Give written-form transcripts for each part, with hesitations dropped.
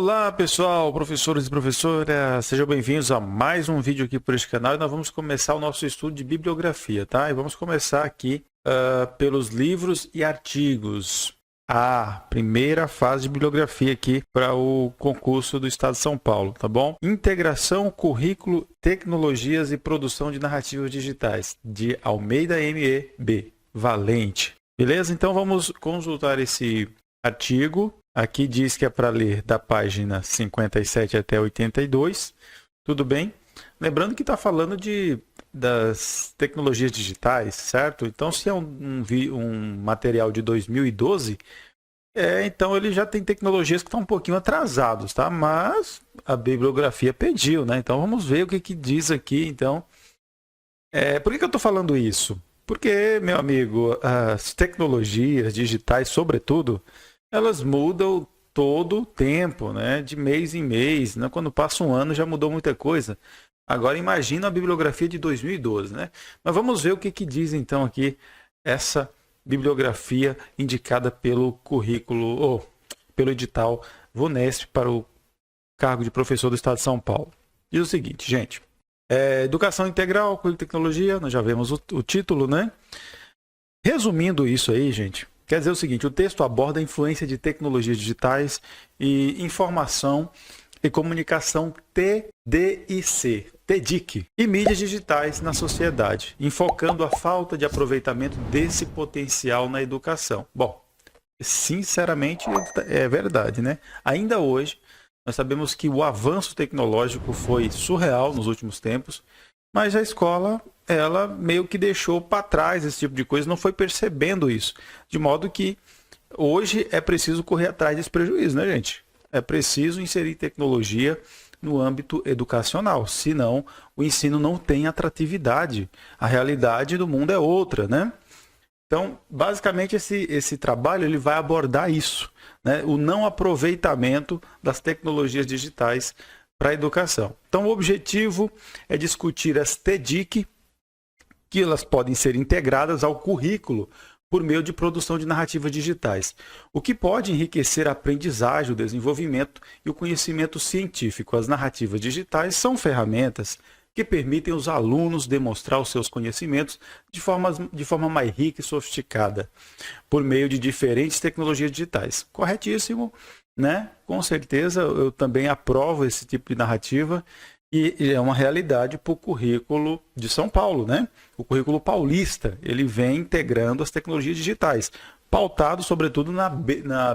Olá pessoal, professores e professoras, sejam bem-vindos a mais um vídeo aqui por este canal e nós vamos começar o nosso estudo de bibliografia, tá? E vamos começar aqui pelos livros e artigos. A primeira fase de bibliografia aqui para o concurso do Estado de São Paulo, tá bom? Integração, currículo, tecnologias e produção de narrativas digitais, de Almeida M.E.B. Valente. Beleza? Então vamos consultar esse artigo. Aqui diz que é para ler da página 57 até 82. Tudo bem? Lembrando que está falando das tecnologias digitais, certo? Então, se é um material de 2012, então ele já tem tecnologias que estão um pouquinho atrasados, tá? Mas a bibliografia pediu, né? Então, vamos ver o que diz aqui. Então, por que eu estou falando isso? Porque, meu amigo, as tecnologias digitais, sobretudo, elas mudam todo o tempo, né? De mês em mês, né? Quando passa um ano já mudou muita coisa. Agora imagina a bibliografia de 2012, né? Mas vamos ver o que diz então aqui essa bibliografia indicada pelo currículo, ou pelo edital VUNESP para o cargo de professor do Estado de São Paulo. Diz o seguinte, gente. Educação integral, currículo e tecnologia, nós já vemos o título, né? Resumindo isso aí, gente, quer dizer o seguinte, o texto aborda a influência de tecnologias digitais e informação e comunicação TDIC e mídias digitais na sociedade, enfocando a falta de aproveitamento desse potencial na educação. Bom, sinceramente é verdade, né? Ainda hoje, nós sabemos que o avanço tecnológico foi surreal nos últimos tempos, mas a escola, ela meio que deixou para trás esse tipo de coisa, não foi percebendo isso. De modo que hoje é preciso correr atrás desse prejuízo, né, gente? É preciso inserir tecnologia no âmbito educacional, senão o ensino não tem atratividade. A realidade do mundo é outra, né? Então, basicamente, esse trabalho ele vai abordar isso, né? O não aproveitamento das tecnologias digitais para a educação. Então, o objetivo é discutir as TDIC, que elas podem ser integradas ao currículo por meio de produção de narrativas digitais, o que pode enriquecer a aprendizagem, o desenvolvimento e o conhecimento científico. As narrativas digitais são ferramentas que permitem aos alunos demonstrar os seus conhecimentos de forma mais rica e sofisticada, por meio de diferentes tecnologias digitais. Corretíssimo, né? Com certeza eu também aprovo esse tipo de narrativa e é uma realidade para o currículo de São Paulo, né? O currículo paulista, ele vem integrando as tecnologias digitais, pautado sobretudo na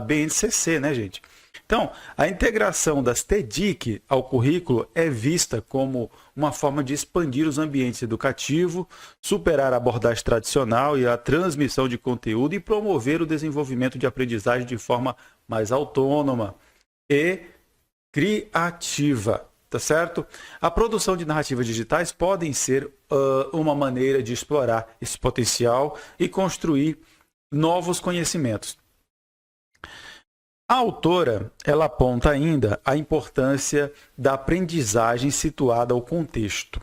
BNCC, né, gente? Então, a integração das TDIC ao currículo é vista como uma forma de expandir os ambientes educativos, superar a abordagem tradicional e a transmissão de conteúdo e promover o desenvolvimento de aprendizagem de forma mais autônoma e criativa. Tá certo? A produção de narrativas digitais podem ser uma maneira de explorar esse potencial e construir novos conhecimentos. A autora, ela aponta ainda a importância da aprendizagem situada ao contexto,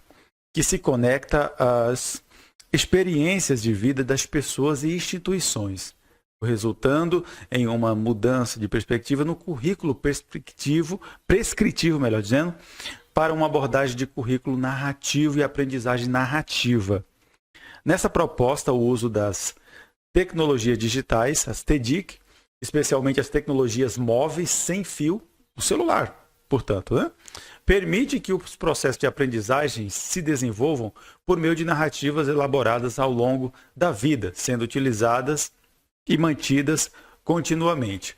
que se conecta às experiências de vida das pessoas e instituições, resultando em uma mudança de perspectiva no currículo prescritivo, melhor dizendo, para uma abordagem de currículo narrativo e aprendizagem narrativa. Nessa proposta, o uso das tecnologias digitais, as TDIC, especialmente as tecnologias móveis sem fio, o celular, portanto, né? Permite que os processos de aprendizagem se desenvolvam por meio de narrativas elaboradas ao longo da vida, sendo utilizadas e mantidas continuamente.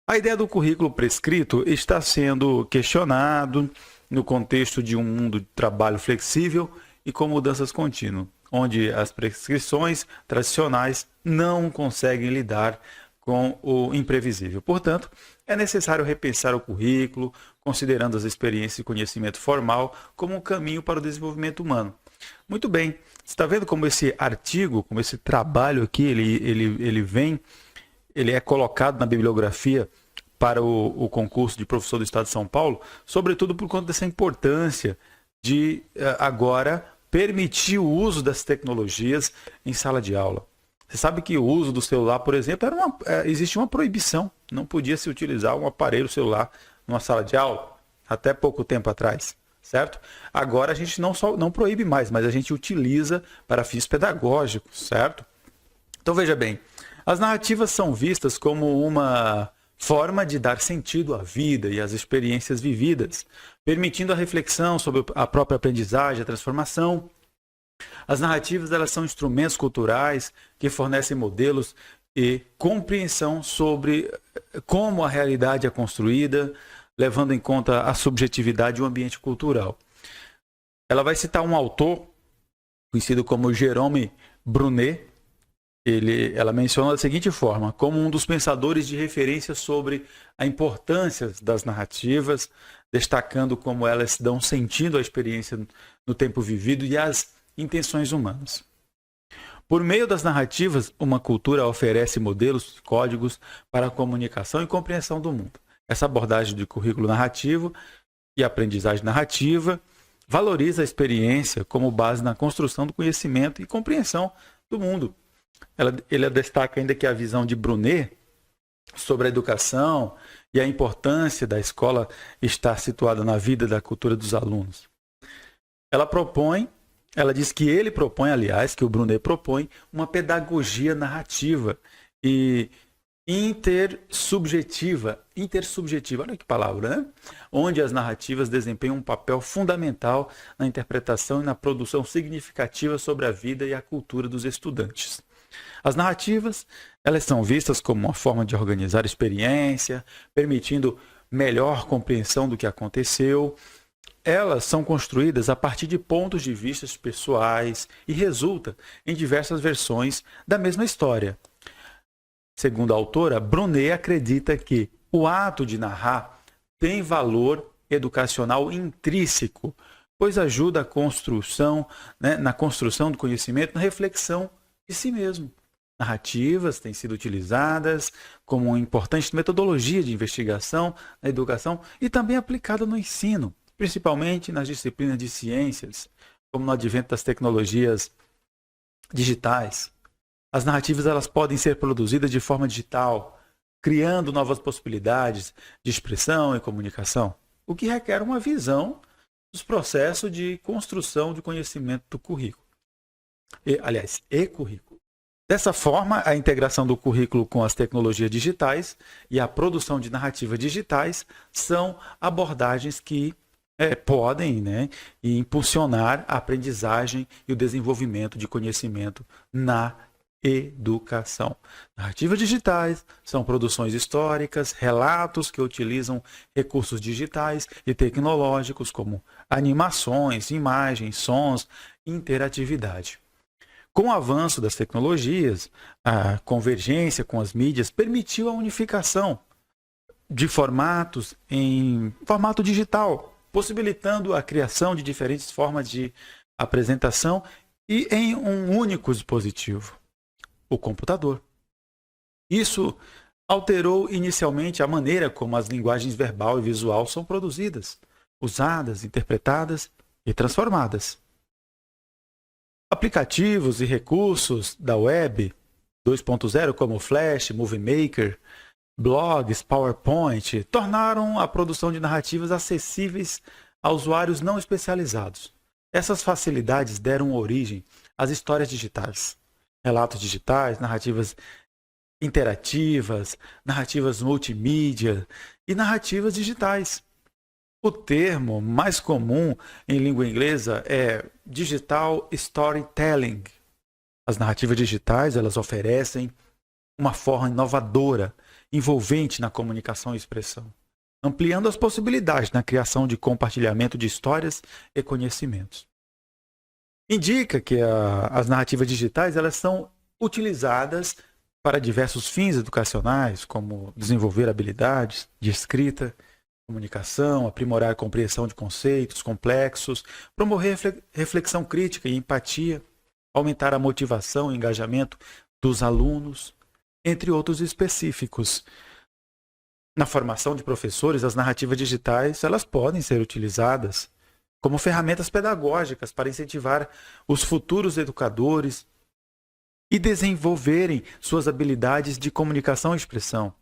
A ideia do currículo prescrito está sendo questionado no contexto de um mundo de trabalho flexível e com mudanças contínuas, onde as prescrições tradicionais não conseguem lidar com o imprevisível. Portanto, é necessário repensar o currículo, considerando as experiências e conhecimento formal como um caminho para o desenvolvimento humano. Muito bem, você está vendo como esse artigo, como esse trabalho aqui, ele é colocado na bibliografia para o concurso de professor do Estado de São Paulo, sobretudo por conta dessa importância de agora permitir o uso das tecnologias em sala de aula. Você sabe que o uso do celular, por exemplo, existia uma proibição, não podia se utilizar um aparelho celular numa sala de aula, até pouco tempo atrás, certo? Agora a gente não proíbe mais, mas a gente utiliza para fins pedagógicos, certo? Então veja bem, as narrativas são vistas como uma forma de dar sentido à vida e às experiências vividas, permitindo a reflexão sobre a própria aprendizagem, a transformação. As narrativas, elas são instrumentos culturais que fornecem modelos e compreensão sobre como a realidade é construída, levando em conta a subjetividade e o ambiente cultural. Ela vai citar um autor conhecido como Jérôme Brunet. Ela menciona da seguinte forma, como um dos pensadores de referência sobre a importância das narrativas, destacando como elas dão sentido à experiência no tempo vivido e às intenções humanas. Por meio das narrativas, uma cultura oferece modelos, códigos para a comunicação e compreensão do mundo. Essa abordagem de currículo narrativo e aprendizagem narrativa valoriza a experiência como base na construção do conhecimento e compreensão do mundo. Ele destaca ainda que a visão de Brunet sobre a educação e a importância da escola estar situada na vida da cultura dos alunos. Ela diz que ele propõe, aliás, que o Brunet propõe uma pedagogia narrativa e intersubjetiva, olha que palavra, né? Onde as narrativas desempenham um papel fundamental na interpretação e na produção significativa sobre a vida e a cultura dos estudantes. As narrativas, elas são vistas como uma forma de organizar a experiência, permitindo melhor compreensão do que aconteceu. Elas são construídas a partir de pontos de vista pessoais e resultam em diversas versões da mesma história. Segundo a autora, Brunet acredita que o ato de narrar tem valor educacional intrínseco, pois ajuda a construção, na construção do conhecimento, na reflexão de si mesmo. Narrativas têm sido utilizadas como uma importante metodologia de investigação na educação e também aplicada no ensino, principalmente nas disciplinas de ciências, como no advento das tecnologias digitais. As narrativas, elas podem ser produzidas de forma digital, criando novas possibilidades de expressão e comunicação, o que requer uma visão dos processos de construção de conhecimento do currículo. E currículo. Dessa forma, a integração do currículo com as tecnologias digitais e a produção de narrativas digitais são abordagens que podem impulsionar a aprendizagem e o desenvolvimento de conhecimento na educação. Narrativas digitais são produções históricas, relatos que utilizam recursos digitais e tecnológicos como animações, imagens, sons, interatividade. Com o avanço das tecnologias, a convergência com as mídias permitiu a unificação de formatos em formato digital, possibilitando a criação de diferentes formas de apresentação e em um único dispositivo, o computador. Isso alterou inicialmente a maneira como as linguagens verbal e visual são produzidas, usadas, interpretadas e transformadas. Aplicativos e recursos da web 2.0 como Flash, Movie Maker, blogs, PowerPoint, tornaram a produção de narrativas acessíveis a usuários não especializados. Essas facilidades deram origem às histórias digitais, relatos digitais, narrativas interativas, narrativas multimídia e narrativas digitais. O termo mais comum em língua inglesa é Digital Storytelling. As narrativas digitais, elas oferecem uma forma inovadora, envolvente na comunicação e expressão, ampliando as possibilidades na criação de compartilhamento de histórias e conhecimentos. Indica que as narrativas digitais, elas são utilizadas para diversos fins educacionais, como desenvolver habilidades de escrita, comunicação, aprimorar a compreensão de conceitos complexos, promover reflexão crítica e empatia, aumentar a motivação e engajamento dos alunos, entre outros específicos. Na formação de professores, as narrativas digitais, elas podem ser utilizadas como ferramentas pedagógicas para incentivar os futuros educadores e desenvolverem suas habilidades de comunicação e expressão.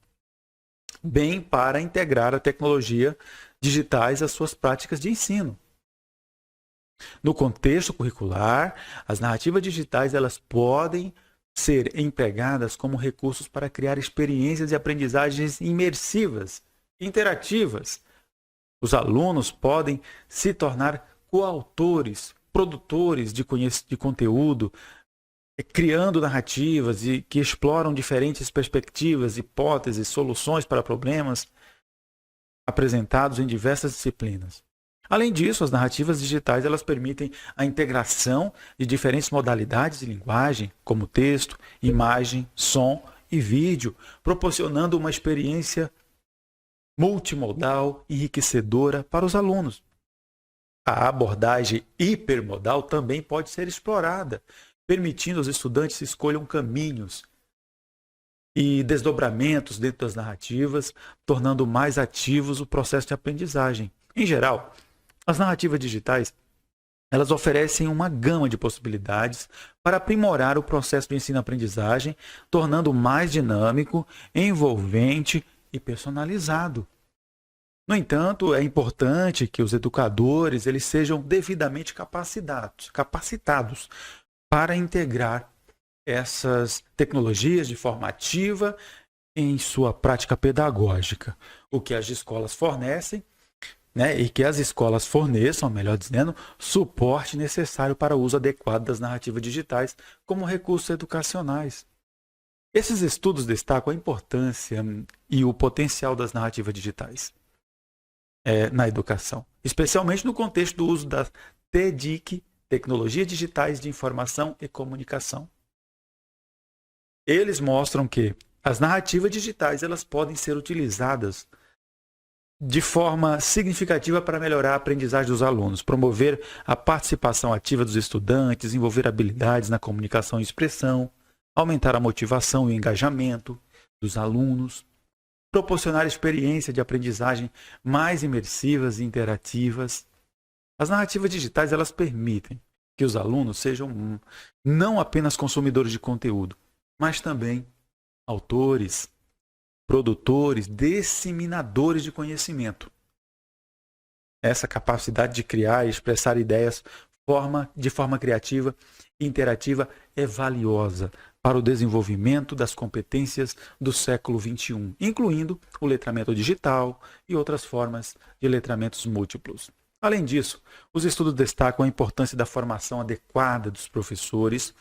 bem para integrar a tecnologia digitais às suas práticas de ensino. No contexto curricular, as narrativas digitais elas podem ser empregadas como recursos para criar experiências de aprendizagens imersivas, interativas. Os alunos podem se tornar coautores, produtores de conteúdo, criando narrativas que exploram diferentes perspectivas, hipóteses, soluções para problemas apresentados em diversas disciplinas. Além disso, as narrativas digitais elas permitem a integração de diferentes modalidades de linguagem, como texto, imagem, som e vídeo, proporcionando uma experiência multimodal enriquecedora para os alunos. A abordagem hipermodal também pode ser explorada, permitindo aos estudantes que escolham caminhos e desdobramentos dentro das narrativas, tornando mais ativos o processo de aprendizagem. Em geral, as narrativas digitais elas oferecem uma gama de possibilidades para aprimorar o processo de ensino-aprendizagem, tornando mais dinâmico, envolvente e personalizado. No entanto, é importante que os educadores eles sejam devidamente capacitados para integrar essas tecnologias de forma ativa em sua prática pedagógica, o que as escolas fornecem, e que as escolas forneçam, melhor dizendo, suporte necessário para o uso adequado das narrativas digitais como recursos educacionais. Esses estudos destacam a importância e o potencial das narrativas digitais na educação, especialmente no contexto do uso das TDIC, Tecnologias Digitais de Informação e Comunicação. Eles mostram que as narrativas digitais elas podem ser utilizadas de forma significativa para melhorar a aprendizagem dos alunos, promover a participação ativa dos estudantes, desenvolver habilidades na comunicação e expressão, aumentar a motivação e o engajamento dos alunos, proporcionar experiências de aprendizagem mais imersivas e interativas. As narrativas digitais elas permitem que os alunos sejam não apenas consumidores de conteúdo, mas também autores, produtores, disseminadores de conhecimento. Essa capacidade de criar e expressar ideias de forma criativa e interativa é valiosa para o desenvolvimento das competências do século XXI, incluindo o letramento digital e outras formas de letramentos múltiplos. Além disso, os estudos destacam a importância da formação adequada dos professores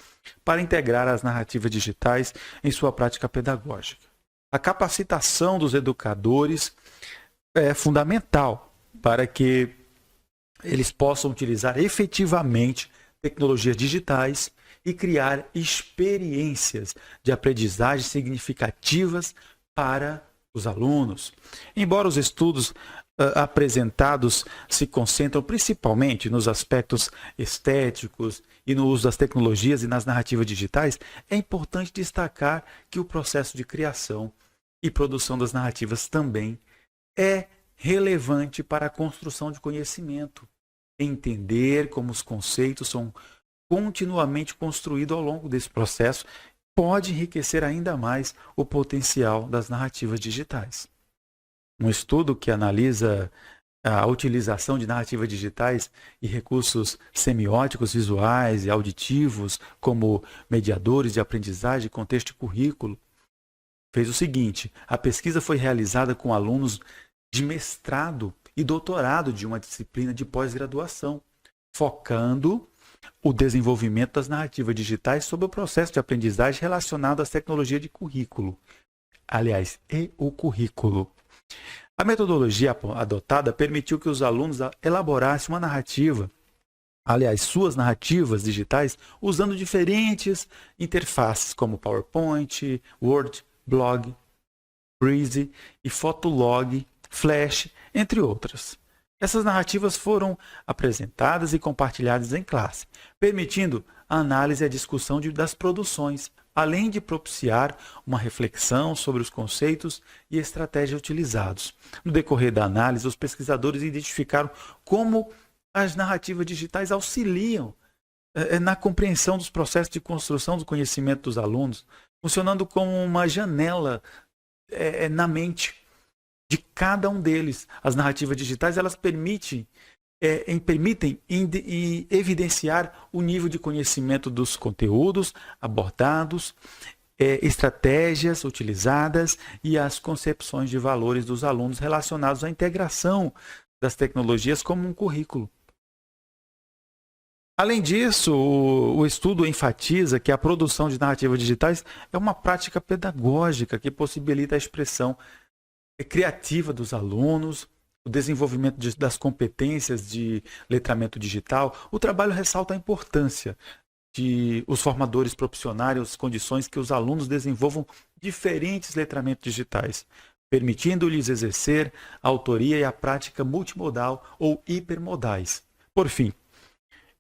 para integrar as narrativas digitais em sua prática pedagógica. A capacitação dos educadores é fundamental para que eles possam utilizar efetivamente tecnologias digitais e criar experiências de aprendizagem significativas para os alunos. Embora os estudos apresentados se concentram principalmente nos aspectos estéticos e no uso das tecnologias e nas narrativas digitais, é importante destacar que o processo de criação e produção das narrativas também é relevante para a construção de conhecimento. Entender como os conceitos são continuamente construídos ao longo desse processo pode enriquecer ainda mais o potencial das narrativas digitais. Um estudo que analisa a utilização de narrativas digitais e recursos semióticos, visuais e auditivos como mediadores de aprendizagem, contexto e currículo, fez o seguinte: a pesquisa foi realizada com alunos de mestrado e doutorado de uma disciplina de pós-graduação, focando o desenvolvimento das narrativas digitais sobre o processo de aprendizagem relacionado às tecnologias de currículo. Aliás, e o currículo. A metodologia adotada permitiu que os alunos elaborassem uma narrativa, suas narrativas digitais, usando diferentes interfaces como PowerPoint, Word, Blog, Breezy e Fotolog, Flash, entre outras. Essas narrativas foram apresentadas e compartilhadas em classe, permitindo a análise e a discussão das produções, além de propiciar uma reflexão sobre os conceitos e estratégias utilizados. No decorrer da análise, os pesquisadores identificaram como as narrativas digitais auxiliam na compreensão dos processos de construção do conhecimento dos alunos, funcionando como uma janela na mente, de cada um deles. As narrativas digitais, elas permitem evidenciar o nível de conhecimento dos conteúdos abordados, estratégias utilizadas e as concepções de valores dos alunos relacionados à integração das tecnologias como um currículo. Além disso, o estudo enfatiza que a produção de narrativas digitais é uma prática pedagógica que possibilita a expressão criativa dos alunos, o desenvolvimento das competências de letramento digital. O trabalho ressalta a importância de os formadores proporcionarem as condições que os alunos desenvolvam diferentes letramentos digitais, permitindo-lhes exercer a autoria e a prática multimodal ou hipermodais. Por fim,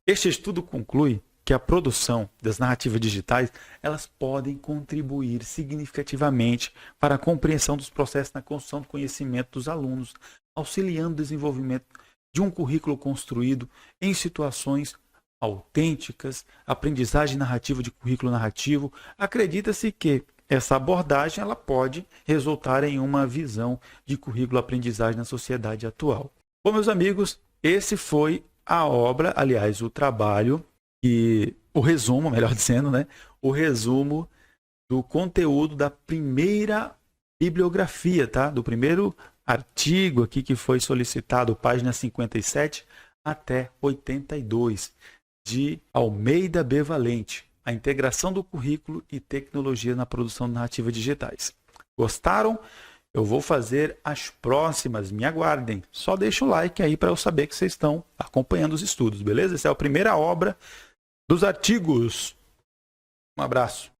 este estudo conclui que a produção das narrativas digitais, elas podem contribuir significativamente para a compreensão dos processos na construção do conhecimento dos alunos, auxiliando o desenvolvimento de um currículo construído em situações autênticas, aprendizagem narrativa de currículo narrativo. Acredita-se que essa abordagem ela pode resultar em uma visão de currículo-aprendizagem na sociedade atual. Bom, meus amigos, esse foi a obra, aliás, o trabalho e o resumo, melhor dizendo, né? O resumo do conteúdo da primeira bibliografia, tá? Do primeiro artigo aqui que foi solicitado, página 57 até 82, de Almeida B. Valente, a integração do currículo e tecnologia na produção de narrativas digitais. Gostaram? Eu vou fazer as próximas, me aguardem. Só deixa o like aí para eu saber que vocês estão acompanhando os estudos, beleza? Essa é a primeira obra dos artigos. Um abraço.